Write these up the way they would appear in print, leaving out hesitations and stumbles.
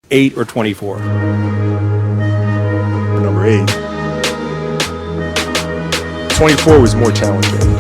8 or 24? Number 8. 24 was more challenging.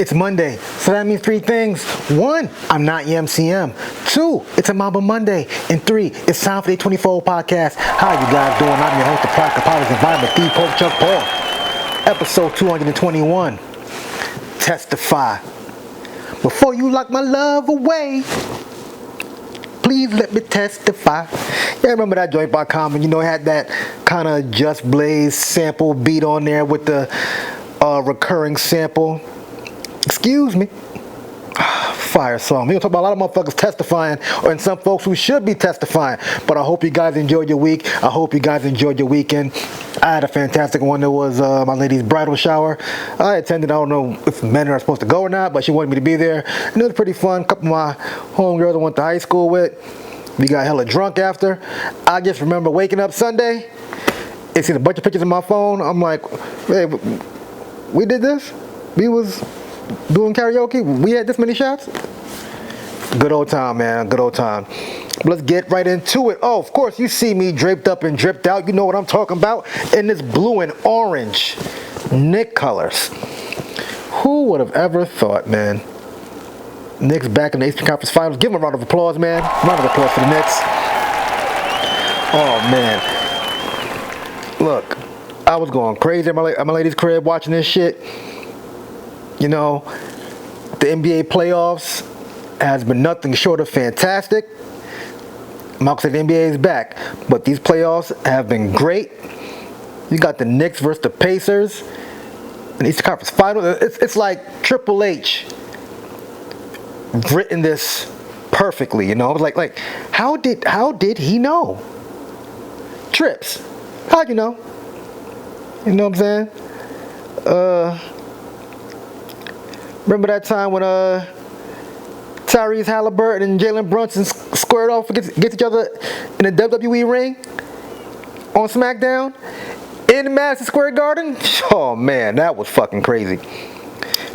It's Monday, so that means 3 things. 1, I'm not your MCM. 2, it's a Mamba Monday. And 3, it's time for the 24 podcast. How you guys doing? I'm your host, the product of Powers Environment, the Pope Chuck Paul. Episode 221, Testify. Before you lock my love away, please let me testify. Yeah, remember that joint by Kanan? You know, it had that kind of Just Blaze sample beat on there with the recurring sample. Excuse me. Fire song. We're going to talk about a lot of motherfuckers testifying, and some folks who should be testifying. But I hope you guys enjoyed your week. I hope you guys enjoyed your weekend. I had a fantastic one. It was my lady's bridal shower. I attended. I don't know if men are supposed to go or not, but she wanted me to be there. And it was pretty fun. A couple of my homegirls I went to high school with. We got hella drunk after. I just remember waking up Sunday and seeing a bunch of pictures on my phone. I'm like, hey, we did this? We was doing karaoke? We had this many shots? Good old time, man. Good old time. Let's get right into it. Oh, of course, you see me draped up and dripped out. You know what I'm talking about. In this blue and orange Knicks colors. Who would have ever thought, man? Knicks back in the Eastern Conference Finals. Give them a round of applause, man. Round of applause for the Knicks. Oh, man. Look, I was going crazy at my lady's crib watching this shit. You know, the NBA playoffs has been nothing short of fantastic. I'm not going to say the NBA is back, but these playoffs have been great. You got the Knicks versus the Pacers in the Eastern Conference Finals. It's like Triple H written this perfectly, you know. Like how did he know? Trips. How'd you know? You know what I'm saying? Remember that time when Tyrese Halliburton and Jalen Brunson squared off against each other in a WWE ring on SmackDown in Madison Square Garden? Oh man, that was fucking crazy.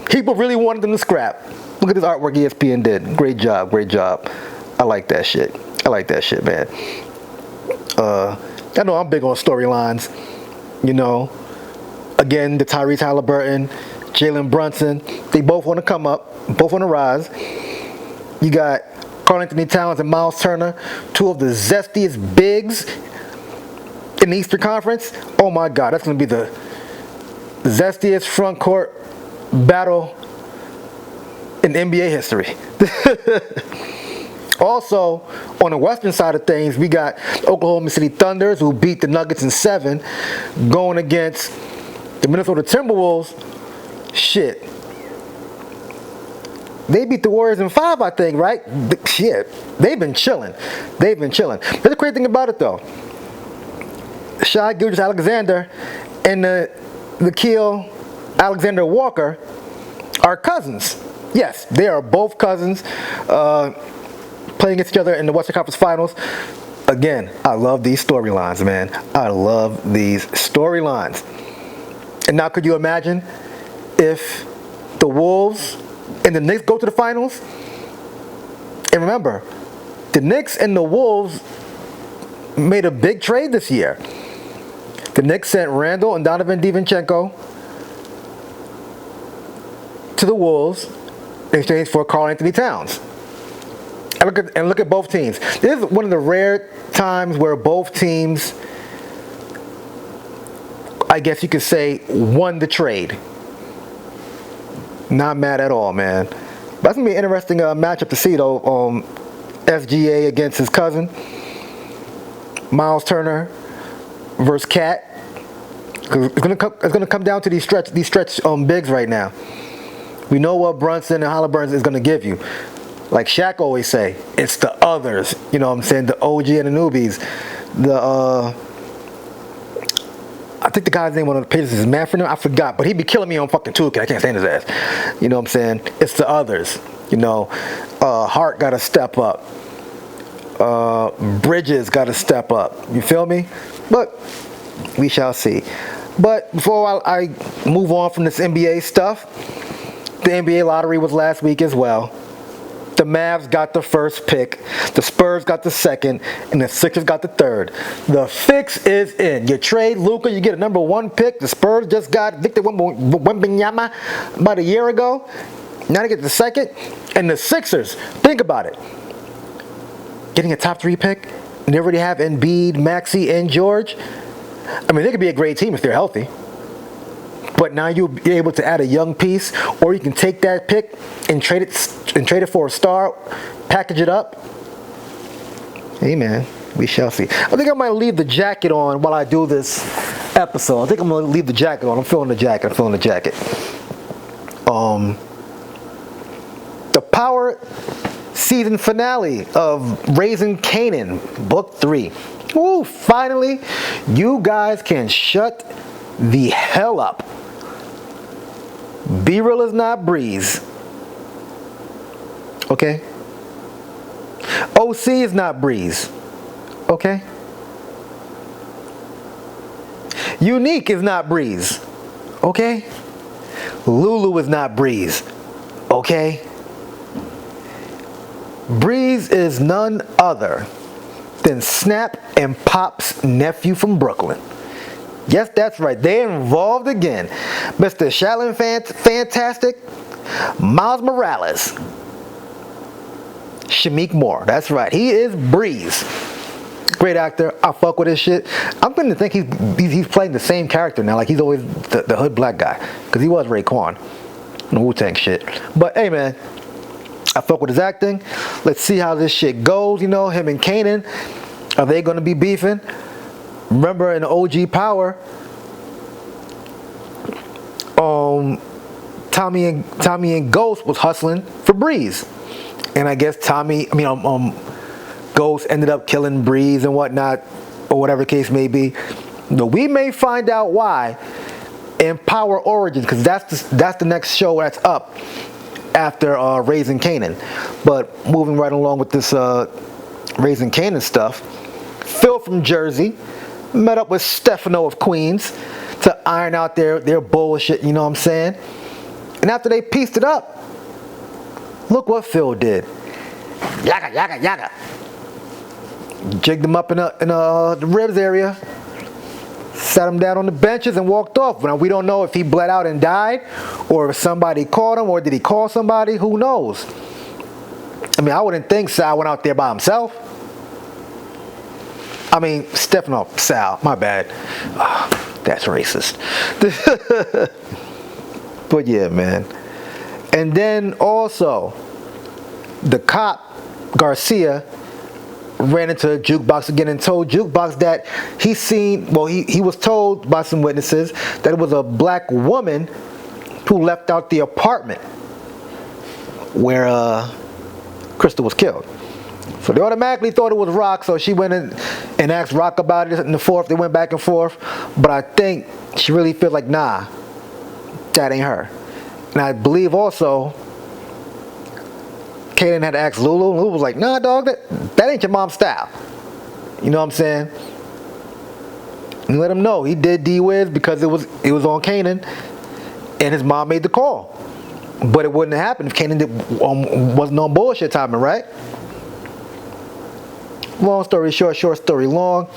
People really wanted them to scrap. Look at this artwork ESPN did. Great job, great job. I like that shit. I like that shit, man. I know I'm big on storylines. You know, again, the Tyrese Halliburton, Jalen Brunson, they both want to come up, both want to rise. You got Karl-Anthony Towns and Myles Turner, two of the zestiest bigs in the Eastern Conference. Oh my God, that's going to be the zestiest front court battle in NBA history. Also, on the western side of things, we got Oklahoma City Thunders, who beat the Nuggets in 7, going against the Minnesota Timberwolves. Shit. They beat the Warriors in 5, I think, right? Shit. They've been chilling. They've been chilling. But the crazy thing about it, though, Shai Gilgeous-Alexander and the Nickeil Alexander-Walker are cousins. Yes, they are both cousins playing against each other in the Western Conference Finals. Again, I love these storylines, man. I love these storylines. And now could you imagine if the Wolves and the Knicks go to the finals? And remember, the Knicks and the Wolves made a big trade this year. The Knicks sent Randall and Donovan DiVincenzo to the Wolves in exchange for Karl-Anthony Towns. And look at both teams. This is one of the rare times where both teams, I guess you could say, won the trade. Not mad at all, man. That's going to be an interesting matchup to see, though. And SGA against his cousin. Myles Turner versus Cat. It's gonna come down to these stretch bigs right now. We know what Brunson and Halliburton is gonna give you. Like Shaq always say, it's the others. You know what I'm saying? The OG and the newbies. I think the guy's name on the pages is Manfred. I forgot, but he'd be killing me on fucking 2K. I can't stand his ass. You know what I'm saying? It's the others. You know, Hart got to step up. Bridges got to step up. You feel me? But we shall see. But before I move on from this NBA stuff, the NBA lottery was last week as well. The Mavs got the first pick, the Spurs got the second, and the Sixers got the third. The fix is in. You trade Luka, you get a number 1 pick. The Spurs just got Victor Wembanyama about a year ago. Now they get the second. And the Sixers, think about it. Getting a top 3 pick, and they already have Embiid, Maxey, and George. I mean, they could be a great team if they're healthy. But now you'll be able to add a young piece, or you can take that pick and trade it for a star, package it up. Hey man, we shall see. I think I might leave the jacket on while I do this episode. I think I'm gonna leave the jacket on. I'm feeling the jacket. The Power season finale of Raising Kanan, Book 3. Woo! Finally, you guys can shut the hell up. Be real is not breeze. Okay? OC is not breeze. Okay? Unique is not breeze. Okay? Lulu is not breeze. Okay? Breeze is none other than Snap and Pop's nephew from Brooklyn. Yes, that's right. They're involved again. Mr. Shaolin Fantastic, Miles Morales, Shameik Moore. That's right. He is Breeze. Great actor. I fuck with his shit. I'm going to think he's playing the same character now. Like he's always the hood black guy. Because he was Raekwon in the Wu-Tang shit. But hey, man. I fuck with his acting. Let's see how this shit goes. You know, him and Kanan. Are they going to be beefing? Remember in the OG Power, Tommy and Ghost was hustling for Breeze, and I guess Ghost ended up killing Breeze and whatnot, or whatever the case may be. But we may find out why in Power Origins, because that's the next show that's up after Raising Kanan. But moving right along with this Raising Kanan stuff, Phil from Jersey met up with Stefano of Queens to iron out their bullshit, you know what I'm saying? And after they pieced it up, look what Phil did. Yaga. Jigged him up in the ribs area, sat him down on the benches and walked off. Now, we don't know if he bled out and died, or if somebody caught him, or did he call somebody? Who knows? I mean, I wouldn't think Sal went out there by himself. I mean, Sal, my bad. Oh, that's racist. But yeah, man. And then also, the cop, Garcia, ran into a jukebox again and told jukebox that he was told by some witnesses that it was a black woman who left out the apartment where Crystal was killed. So they automatically thought it was Rock, so she went in and asked Rock about it in the fourth. They went back and forth, but I think she really feels like, nah, that ain't her. And I believe also Kanan had asked Lulu, and Lulu was like, nah, dog, that ain't your mom's style. You know what I'm saying? And let him know he did D-Wiz because it was on Kanan, and his mom made the call. But it wouldn't have happened if Kanan wasn't on bullshit timing, right? Long story short story long.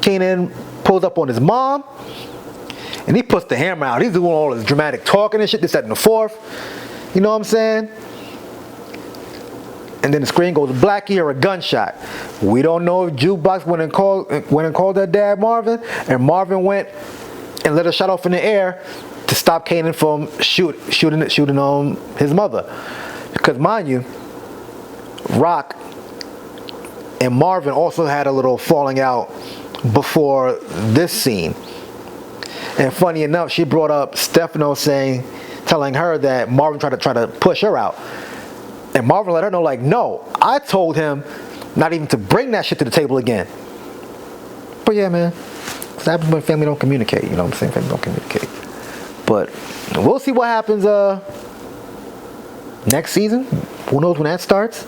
Kanan pulls up on his mom, and he puts the hammer out. He's doing all this dramatic talking and shit, this, that, and the fourth. You know what I'm saying? And then the screen goes black, or a gunshot. We don't know if Jukebox went and called their dad Marvin, and Marvin went and let a shot off in the air to stop Kanan from shooting his mother. Because mind you, Rock and Marvin also had a little falling out before this scene. And funny enough, she brought up Stefano telling her that Marvin tried to push her out. And Marvin let her know, like, no, I told him not even to bring that shit to the table again. But yeah, man, that happens when family don't communicate. You know what I'm saying? Family don't communicate. But we'll see what happens next season. Who knows when that starts?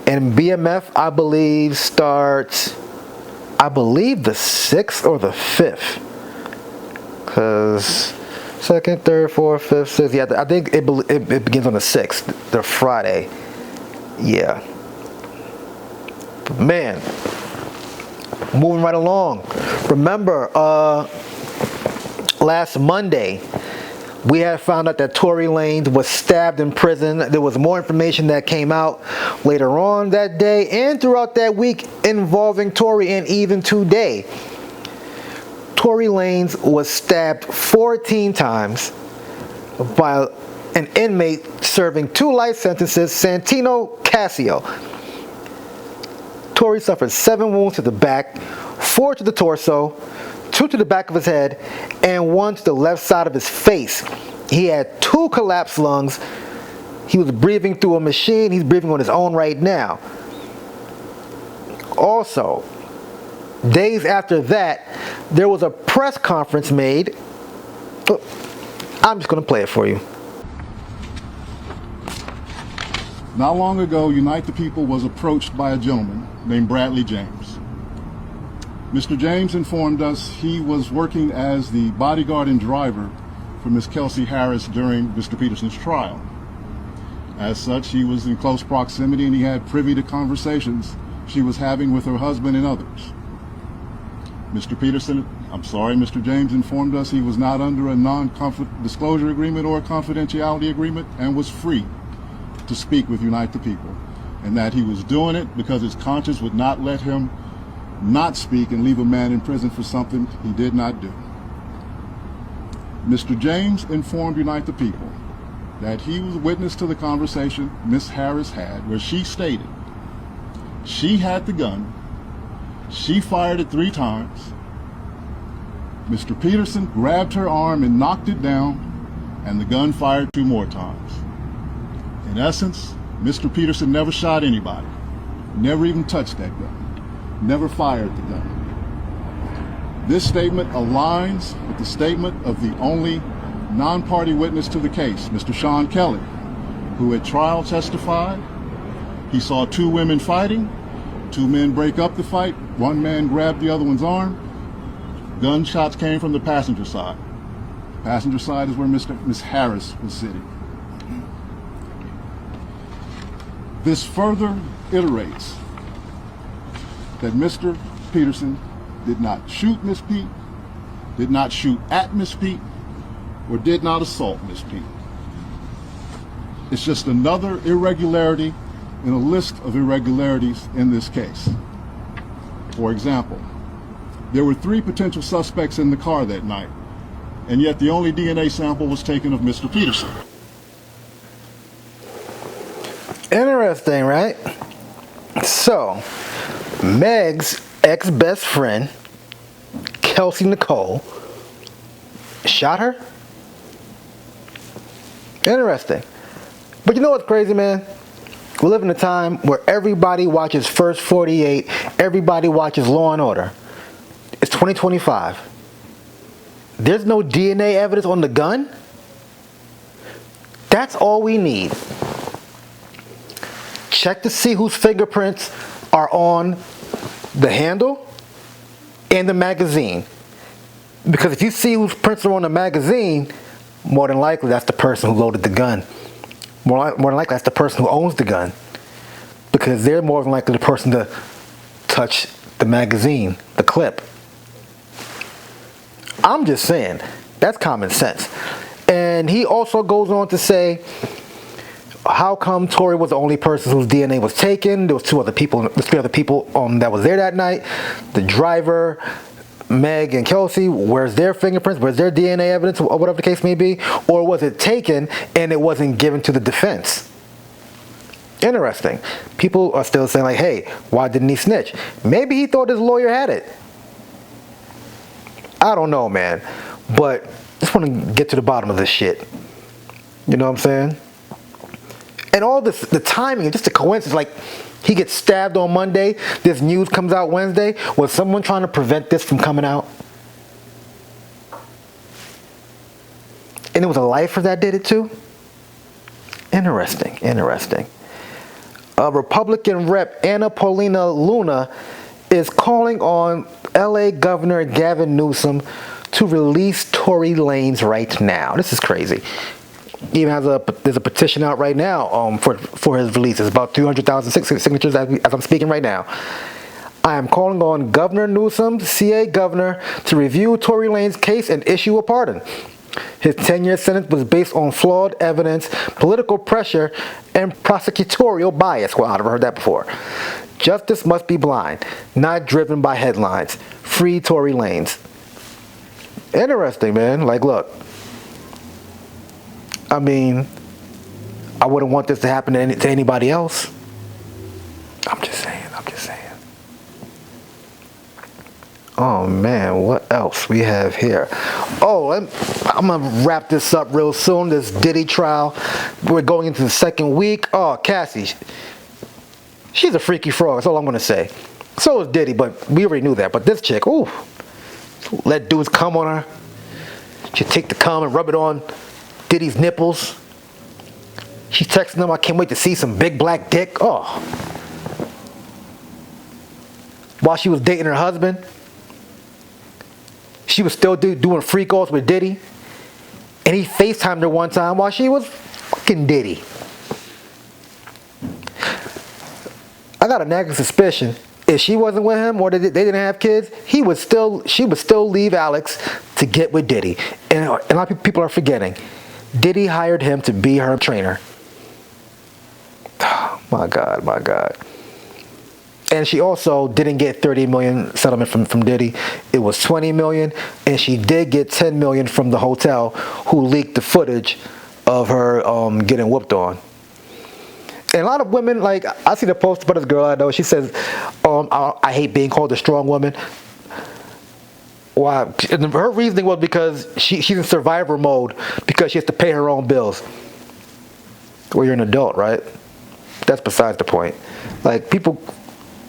And BMF, I believe, starts, the 6th or the 5th. Because 2nd, 3rd, 4th, 5th, 6th. Yeah, I think it begins on the 6th, the Friday. Yeah. But man, moving right along. Remember, last Monday, we had found out that Tory Lanez was stabbed in prison. There was more information that came out later on that day and throughout that week involving Tory, and even today. Tory Lanez was stabbed 14 times by an inmate serving 2 life sentences, Santino Cassio. Tory suffered 7 wounds to the back, 4 to the torso, 2 to the back of his head, and 1 to the left side of his face. He had 2 collapsed lungs. He was breathing through a machine. He's breathing on his own right now. Also, days after that, there was a press conference made. I'm just going to play it for you. Not long ago, Unite the People was approached by a gentleman named Bradley James. Mr. James informed us he was working as the bodyguard and driver for Miss Kelsey Harris during Mr. Peterson's trial. As such, he was in close proximity and he had privy to conversations she was having with her husband and others. Mr. James informed us he was not under a non-disclosure agreement or a confidentiality agreement and was free to speak with Unite the People, and that he was doing it because his conscience would not let him not speak and leave a man in prison for something he did not do. Mr. James informed Unite the People that he was witness to the conversation Miss Harris had, where she stated she had the gun, she fired it 3 times, Mr. Peterson grabbed her arm and knocked it down, and the gun fired 2 more times. In essence, Mr. Peterson never shot anybody, never even touched that gun, never fired the gun. This statement aligns with the statement of the only non-party witness to the case, Mr. Sean Kelly, who at trial testified he saw 2 women fighting, 2 men break up the fight, 1 man grabbed the other one's arm. Gunshots came from the passenger side. The passenger side is where Miss Harris was sitting. This further iterates that Mr. Peterson did not shoot Miss Pete, did not shoot at Miss Pete, or did not assault Miss Pete. It's just another irregularity in a list of irregularities in this case. For example, there were 3 potential suspects in the car that night, and yet the only DNA sample was taken of Mr. Peterson. Interesting, right? So, Meg's ex-best friend, Kelsey Nicole, shot her? Interesting. But you know what's crazy, man? We live in a time where everybody watches First 48, everybody watches Law and Order. It's 2025. There's no DNA evidence on the gun? That's all we need. Check to see whose fingerprints are on the handle and the magazine. Because if you see whose prints are on the magazine, more than likely that's the person who loaded the gun. More than likely that's the person who owns the gun. Because they're more than likely the person to touch the magazine, the clip. I'm just saying, that's common sense. And he also goes on to say, how come Tory was the only person whose DNA was taken? There was 3 other people that was there that night. The driver, Meg and Kelsey, where's their fingerprints? Where's their DNA evidence, or whatever the case may be? Or was it taken and it wasn't given to the defense? Interesting. People are still saying like, hey, why didn't he snitch? Maybe he thought his lawyer had it. I don't know, man. But I just want to get to the bottom of this shit. You know what I'm saying? And all this, the timing, just a coincidence. Like, he gets stabbed on Monday. This news comes out Wednesday. Was someone trying to prevent this from coming out? And it was a lifer that did it too? Interesting. Republican Rep Anna Paulina Luna is calling on LA Governor Gavin Newsom to release Tory Lanez right now. This is crazy. Even there's a petition out right now for his release. It's about 200,000 signatures as I'm speaking right now. I am calling on Governor Newsom, CA governor, to review Tory Lanez's case and issue a pardon. His 10-year sentence was based on flawed evidence, political pressure, and prosecutorial bias. Well, I've never heard that before. Justice must be blind, not driven by headlines. Free Tory Lanez. Interesting, man. Like, look. I mean, I wouldn't want this to happen to anybody else. I'm just saying. Oh, man, what else we have here? Oh, I'm going to wrap this up real soon, this Diddy trial. We're going into the second week. Oh, Cassie, she's a freaky frog. That's all I'm going to say. So is Diddy, but we already knew that. But this chick, ooh, let dudes come on her. She take the cum and rub it on Diddy's nipples. She's texting him, I can't wait to see some big black dick. Oh. While she was dating her husband, she was still doing freak offs with Diddy. And he FaceTimed her one time while she was fucking Diddy. I got a nagging suspicion. If she wasn't with him or they didn't have kids, she would still leave Alex to get with Diddy. And a lot of people are forgetting. Diddy hired him to be her trainer. Oh, my God. And she also didn't get $30 million settlement from Diddy. It was $20 million, and she did get $10 million from the hotel who leaked the footage of her getting whooped on. And a lot of women, like, I see the post about this girl I know. She says, I hate being called a strong woman. Why? And her reasoning was because she's in survivor mode because she has to pay her own bills. Well, you're an adult, right? That's besides the point. Like, people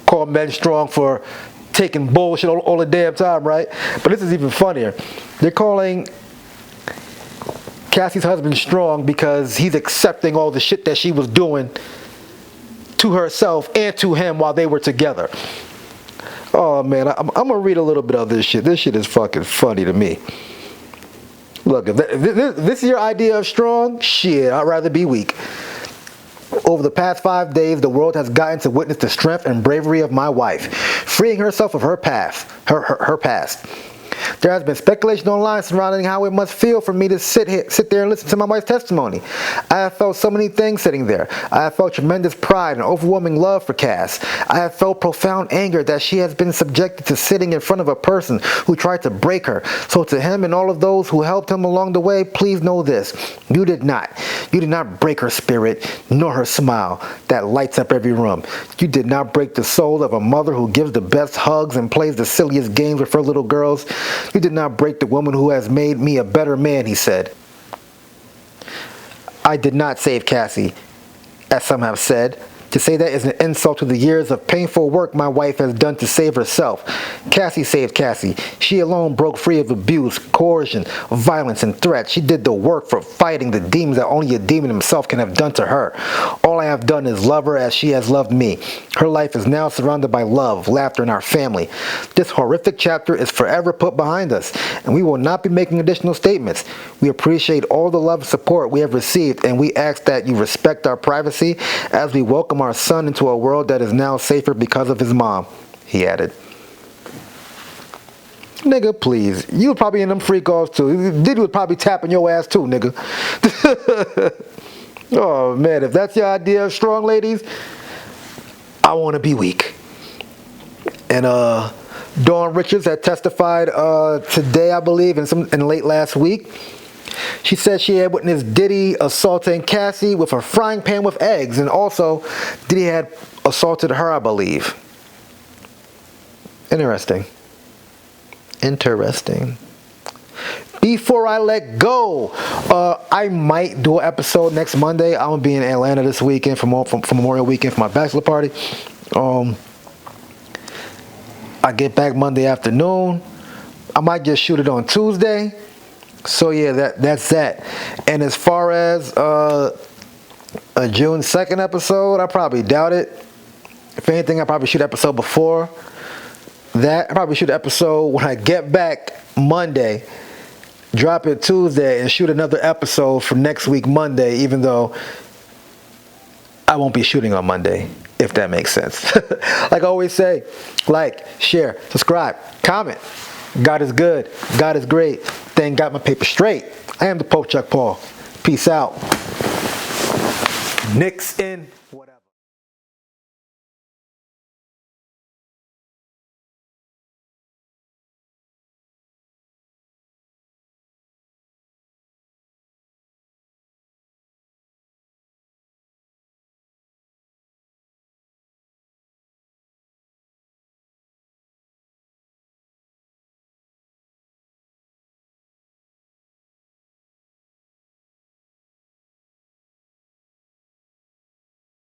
call men strong for taking bullshit all the damn time, right? But this is even funnier. They're calling Cassie's husband strong because he's accepting all the shit that she was doing to herself and to him while they were together. Oh, man, I'm going to read a little bit of this shit. This shit is fucking funny to me. Look, if this is your idea of strong, shit, I'd rather be weak. Over the past 5 days, the world has gotten to witness the strength and bravery of my wife, freeing herself of her past. There has been speculation online surrounding how it must feel for me to sit there and listen to my wife's testimony. I have felt so many things sitting there. I have felt tremendous pride and overwhelming love for Cass. I have felt profound anger that she has been subjected to sitting in front of a person who tried to break her. So to him and all of those who helped him along the way, please know this. You did not. You did not break her spirit, nor her smile that lights up every room. You did not break the soul of a mother who gives the best hugs and plays the silliest games with her little girls. You did not break the woman who has made me a better man, he said. I did not save Cassie, as some have said. To say that is an insult to the years of painful work my wife has done to save herself. Cassie saved Cassie. She alone broke free of abuse, coercion, violence, and threats. She did the work for fighting the demons that only a demon himself can have done to her. All I have done is love her as she has loved me. Her life is now surrounded by love, laughter, and our family. This horrific chapter is forever put behind us, and we will not be making additional statements. We appreciate all the love and support we have received, and we ask that you respect our privacy as we welcome our son into a world that is now safer because of his mom, he added. Nigga, please. You was probably in them freak offs too. Diddy was probably tapping your ass too, nigga. Oh, man, if that's your idea of strong, ladies, I want to be weak. And Dawn Richards had testified today, I believe, and late last week. She said she had witnessed Diddy assaulting Cassie with a frying pan with eggs, and also Diddy had assaulted her, I believe. Interesting. Before I let go, I might do an episode next Monday. I'm gonna be in Atlanta this weekend for Memorial Weekend for my bachelor party. I get back Monday afternoon. I might just shoot it on Tuesday. So yeah, that's that. And as far as a June 2nd episode, I probably doubt it. If anything, I probably shoot an episode before that. I probably shoot an episode when I get back Monday, drop it Tuesday, and shoot another episode for next week Monday, even though I won't be shooting on Monday, if that makes sense. Like I always say, like, share, subscribe, comment. God is good. God is great. Thank God my paper straight. I am the Pope Chuck Paul. Peace out. Knicks in.